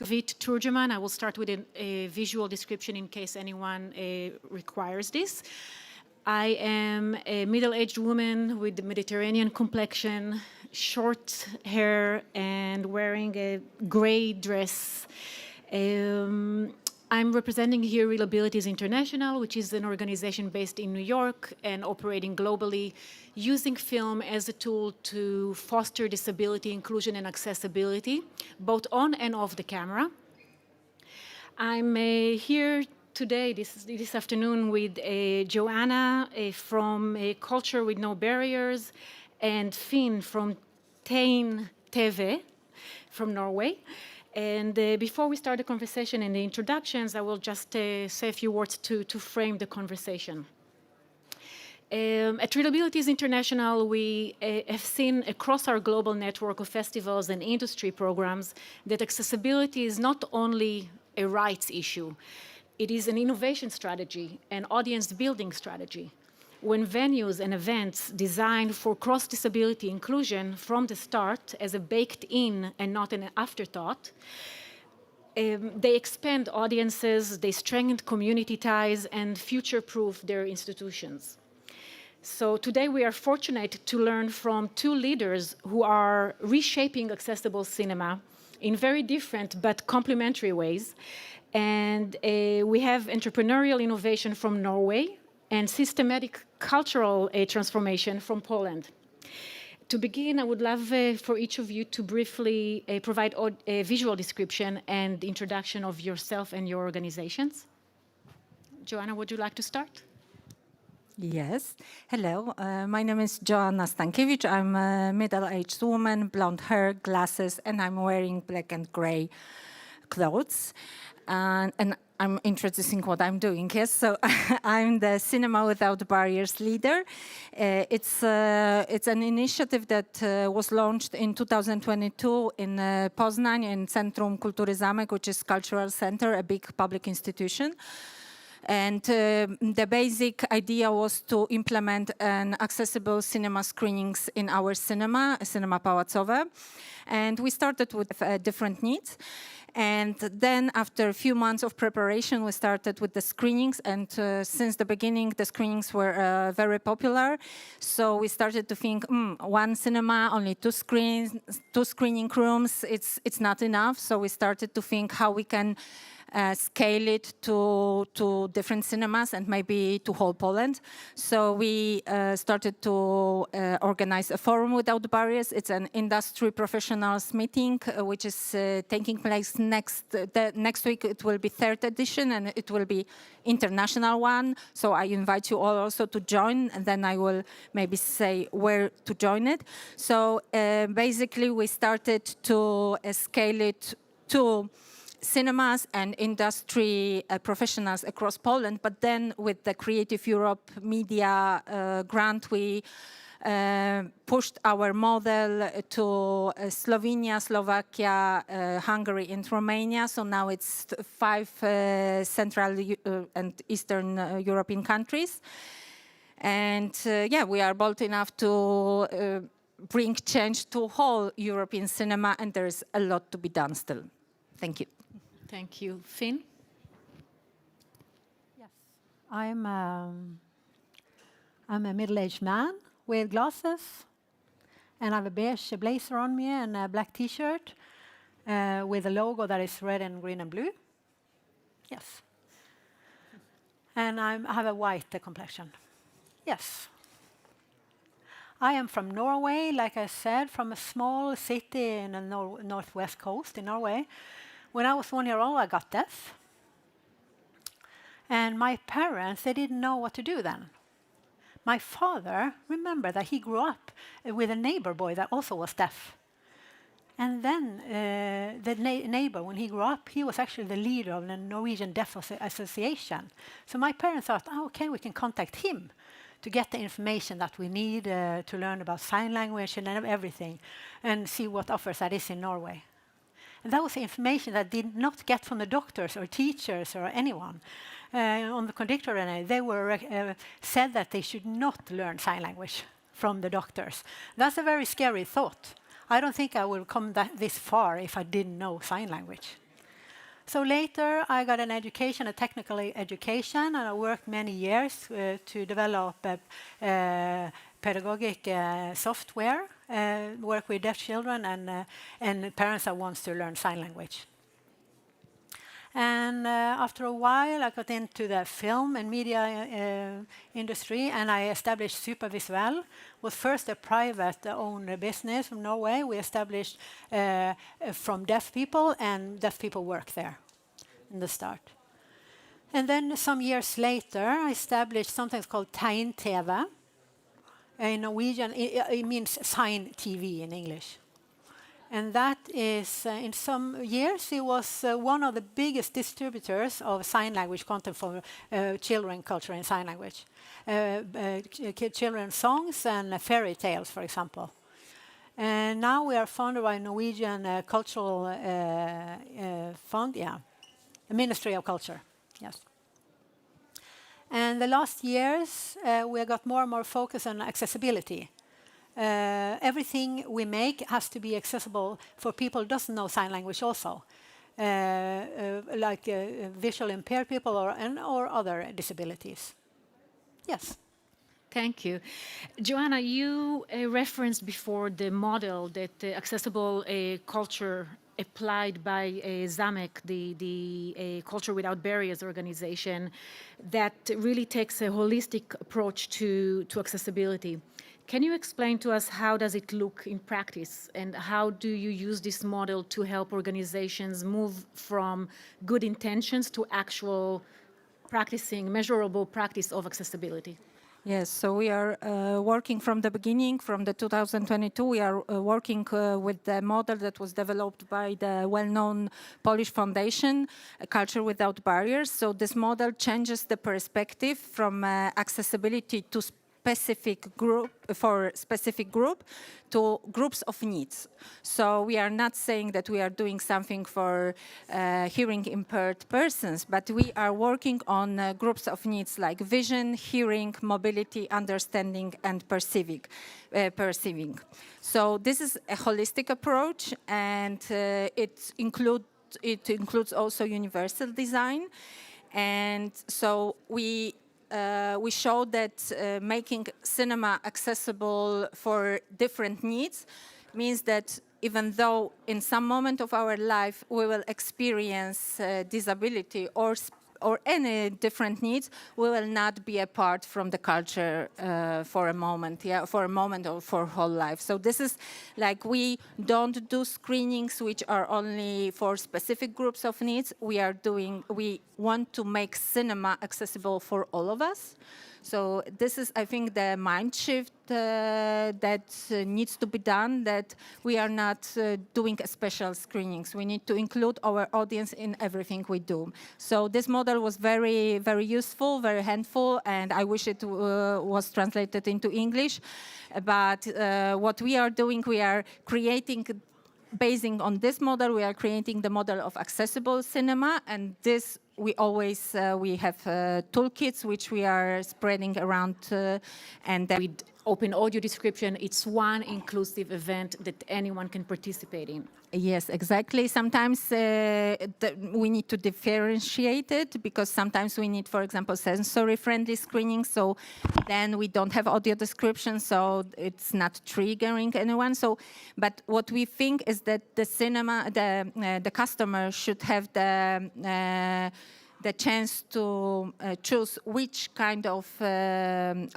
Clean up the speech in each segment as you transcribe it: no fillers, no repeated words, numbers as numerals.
Vit Turgeman. I will start with a visual description in case anyone requires this. I am a middle-aged woman with the Mediterranean complexion, short hair, and wearing a gray dress. I'm representing here Real Abilities International, which is an organization based in New York and operating globally, using film as a tool to foster disability, inclusion, and accessibility, both on and off the camera. I'm here today, this afternoon, with Joanna from Culture with No Barriers, and Finn from Tein TV from Norway. And before we start the conversation and the introductions, I will just say a few words to frame the conversation. At Real Abilities International, we have seen across our global network of festivals and industry programs that accessibility is not only a rights issue, it is an innovation strategy, an audience building strategy. When venues and events designed for cross-disability inclusion from the start as a baked-in and not an afterthought, they expand audiences, they strengthen community ties, and future-proof their institutions. So today we are fortunate to learn from two leaders who are reshaping accessible cinema in very different but complementary ways. And we have entrepreneurial innovation from Norway and systematic cultural transformation from Poland. To begin, I would love for each of you to briefly provide a visual description and introduction of yourself and your organizations. Joanna, would you like to start? Yes. Hello, my name is Joanna Stankiewicz. I'm a middle-aged woman, blonde hair, glasses, and I'm wearing black and gray clothes. And I'm introducing what I'm doing. Yes, so I'm the Cinema Without Barriers leader. It's an initiative that was launched in 2022 in Poznań in Centrum Kultury Zamek, which is cultural center, a big public institution. And the basic idea was to implement an accessible cinema screenings in our cinema pałacowe. And we started with different needs. And then after a few months of preparation, we started with the screenings. And since the beginning, the screenings were very popular. So we started to think, one cinema, only two screening rooms, it's not enough. So we started to think how we can scale it to different cinemas and maybe to whole Poland. So we started to organize a forum without barriers. It's an industry professionals meeting, which is taking place next week. It will be third edition and it will be international one. So I invite you all also to join, and then I will maybe say where to join it. So basically we started to scale it to cinemas and industry professionals across Poland, but then with the Creative Europe Media grant, we pushed our model to Slovenia, Slovakia, Hungary, and Romania. So now it's 5 Central and Eastern European countries. And yeah, we are bold enough to bring change to whole European cinema, and there is a lot to be done still. Thank you. Thank you. Finn? Yes, I'm a middle-aged man with glasses, and I have a beige blazer on me and a black T-shirt with a logo that is red and green and blue. Yes. And I have a white complexion. Yes. I am from Norway, like I said, from a small city in the northwest coast in Norway. When I was 1 year old, I got deaf. And my parents, they didn't know what to do then. My father, remember that he grew up with a neighbor boy that also was deaf. And then the neighbor, when he grew up, he was actually the leader of the Norwegian Deaf Association. So my parents thought, oh, okay, we can contact him to get the information that we need to learn about sign language and everything, and see what offers that is in Norway. And that was the information that did not get from the doctors or teachers or anyone. On the contrary, they were said that they should not learn sign language from the doctors. That's a very scary thought. I don't think I would come this far if I didn't know sign language. So later, I got an education, a technical education, and I worked many years to develop pedagogic software, work with deaf children and parents that wants to learn sign language. And after a while, I got into the film and media industry, and I established Supervisuell. Was first a private-owned business from Norway. We established from deaf people, and deaf people work there in the start. And then some years later, I established something called Tegn-TV. In Norwegian, it means sign TV in English. And that is, in some years, it was one of the biggest distributors of sign language content for children culture and sign language. Children's songs and fairy tales, for example. And now we are funded by Norwegian Cultural Fund, the Ministry of Culture, yes. And the last years, we got more and more focus on accessibility. Everything we make has to be accessible for people who doesn't know sign language also, like visual impaired people or other disabilities. Yes. Thank you. Joanna, you referenced before the model that accessible culture applied by ZAMEC, the Culture Without Barriers organization, that really takes a holistic approach to accessibility. Can you explain to us how does it look in practice, and how do you use this model to help organizations move from good intentions to actual practicing, measurable practice of accessibility? Yes, so we are working from the beginning, from the 2022, we are working with the model that was developed by the well-known Polish foundation, Culture Without Barriers. So this model changes the perspective from accessibility to specific group to groups of needs. So we are not saying that we are doing something for hearing impaired persons, but we are working on groups of needs like vision, hearing, mobility, understanding, and perceiving. So this is a holistic approach, and it includes also universal design. And so we showed that making cinema accessible for different needs means that even though in some moment of our life we will experience disability or any different needs, we will not be apart from the culture for a moment, or for whole life. So this is like, we don't do screenings which are only for specific groups of needs. We want to make cinema accessible for all of us. So this is, I think, the mind shift that needs to be done, that we are not doing special screenings. We need to include our audience in everything we do. So this model was very, very useful, very helpful, and I wish it was translated into English. But what we are doing, we are creating, basing on this model, we are creating the model of accessible cinema, and this we always we have toolkits which we are spreading around, and then with open audio description, it's one inclusive event that anyone can participate in. Yes, exactly. Sometimes we need to differentiate it, because sometimes we need, for example, sensory-friendly screening. So then we don't have audio description, so it's not triggering anyone. So, but what we think is that the cinema, the customer should have the chance to choose which kind of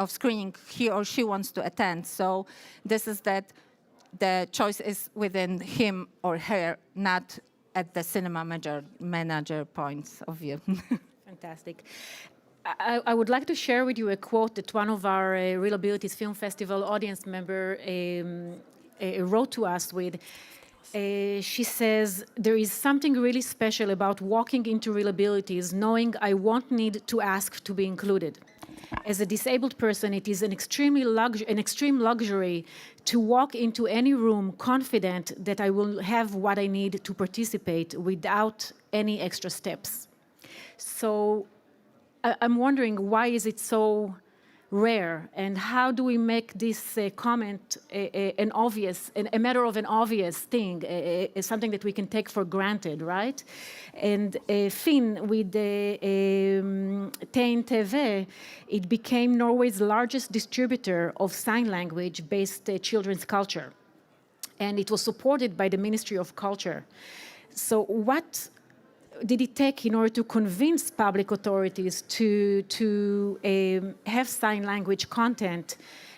screening he or she wants to attend. So this is that the choice is within him or her, not at the cinema manager points of view. Fantastic. I would like to share with you a quote that one of our Real Abilities Film Festival audience member wrote to us with. She says, "There is something really special about walking into Real Abilities knowing I won't need to ask to be included. As a disabled person, it is an extreme luxury to walk into any room confident that I will have what I need to participate without any extra steps." So I'm wondering, why is it so rare, and how do we make this comment a matter of an obvious thing, something that we can take for granted, right? And Finn, with the Tein TV, it became Norway's largest distributor of sign language-based children's culture, and it was supported by the Ministry of Culture. So what did it take in order to convince public authorities to have sign language content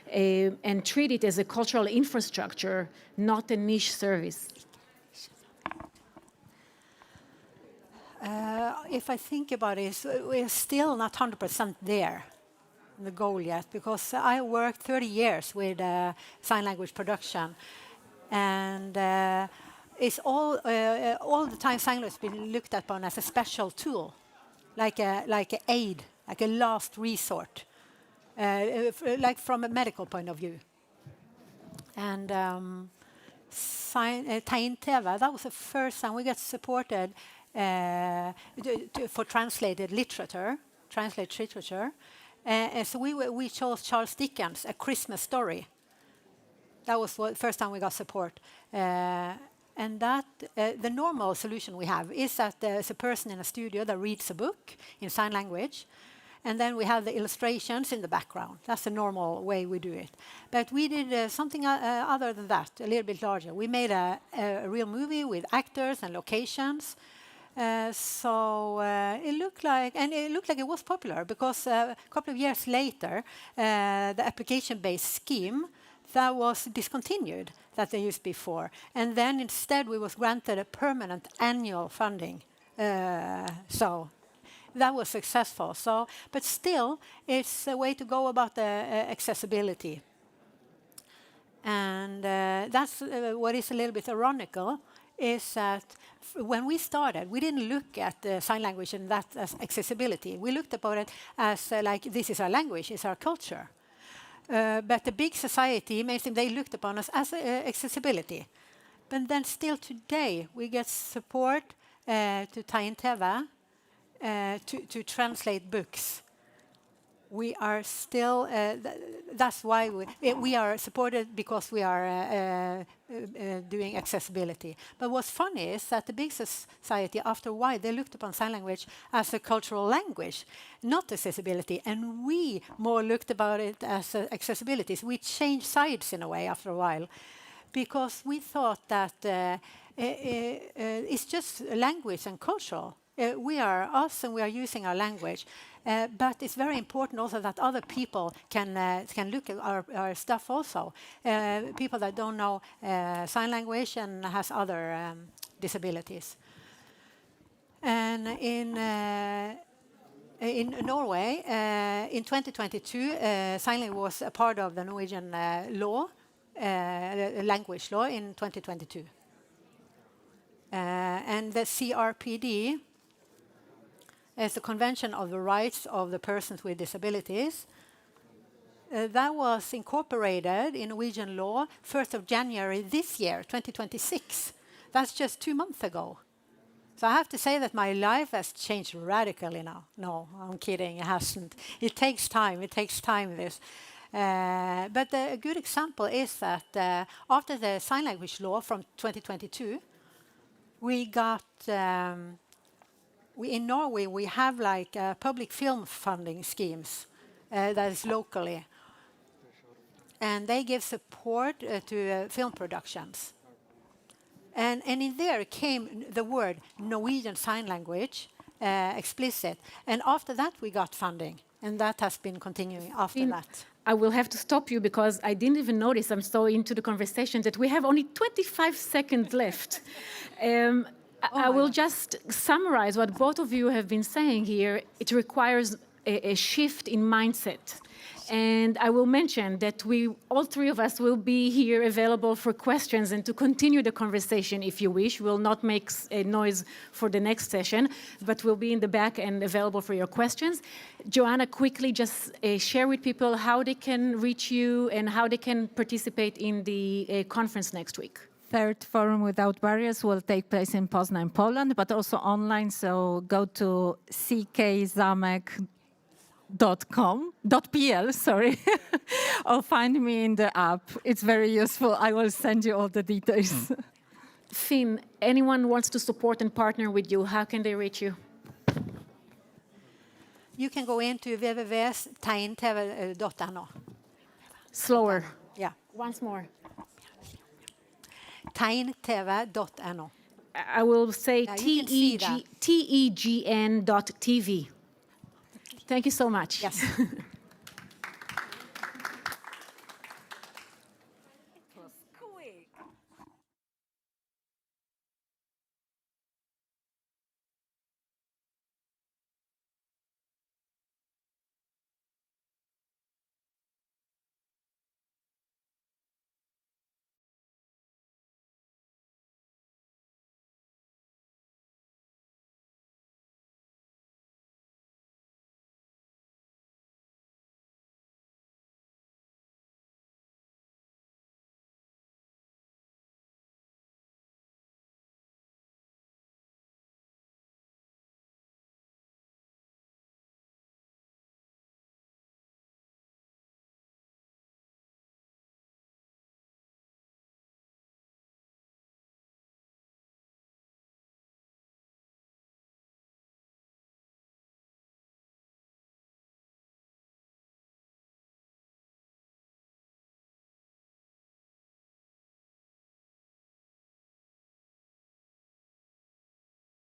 and treat it as a cultural infrastructure, not a niche service? If I think about it, we're still not 100% there, the goal yet, because I worked 30 years with sign language production, and it's all the time sign language has been looked upon as a special tool, like an aid, like a last resort, like from a medical point of view. And Tein TV, that was the first time we got supported for translated literature. So we chose Charles Dickens' A Christmas Story. That was the first time we got support. And that the normal solution we have is that there's a person in a studio that reads a book in sign language, and then we have the illustrations in the background. That's the normal way we do it. But we did something other than that, a little bit larger. We made a real movie with actors and locations. So it looked like it was popular, because a couple of years later, the application-based scheme that was discontinued that they used before, and then instead we was granted a permanent annual funding. So that was successful. So, but still, it's a way to go about the accessibility, and that's what is a little bit ironical. Is that when we started, we didn't look at sign language and that as accessibility. We looked about it as like, this is our language, it's our culture. But the big society, mainstream, they looked upon us as accessibility. But then still today, we get support to Tein TV to translate books. We are still, that's why we are supported, because we are doing accessibility. But what's funny is that the big society, after a while, they looked upon sign language as a cultural language, not accessibility. And we more looked about it as accessibility. So we changed sides in a way after a while, because we thought that it's just language and cultural. We are us, and we are using our language. But it's very important also that other people can look at our stuff also. People that don't know sign language and has other disabilities. And in Norway, in 2022, sign language was a part of the Norwegian law, language law in 2022. And the CRPD, as the Convention of the Rights of the Persons with Disabilities, that was incorporated in Norwegian law 1st of January this year, 2026. That's just 2 months ago. So I have to say that my life has changed radically now. No, I'm kidding, it hasn't. It takes time, this. But a good example is that after the sign language law from 2022, we got... in Norway, we have like public film funding schemes that is locally. And they give support to film productions. And in there came the word Norwegian Sign Language explicit. And after that, we got funding. And that has been continuing after that. I will have to stop you because I didn't even notice, I'm so into the conversation, that we have only 25 seconds left. I will just summarize what both of you have been saying here. It requires a shift in mindset. And I will mention that all three of us will be here available for questions and to continue the conversation if you wish. We'll not make a noise for the next session, but we'll be in the back and available for your questions. Joanna, quickly just share with people how they can reach you and how they can participate in the conference next week. Third Forum Without Barriers will take place in Poznań, Poland, but also online. So go to ckzamek.pl .pl, sorry, or find me in the app. It's very useful. I will send you all the details. Finn, anyone wants to support and partner with you, how can they reach you? You can go into www.teintv.no. Slower. Yeah, Once more. teintv.no. I will say Yeah, you can see that. tegn.tv. Thank you so much. Yes.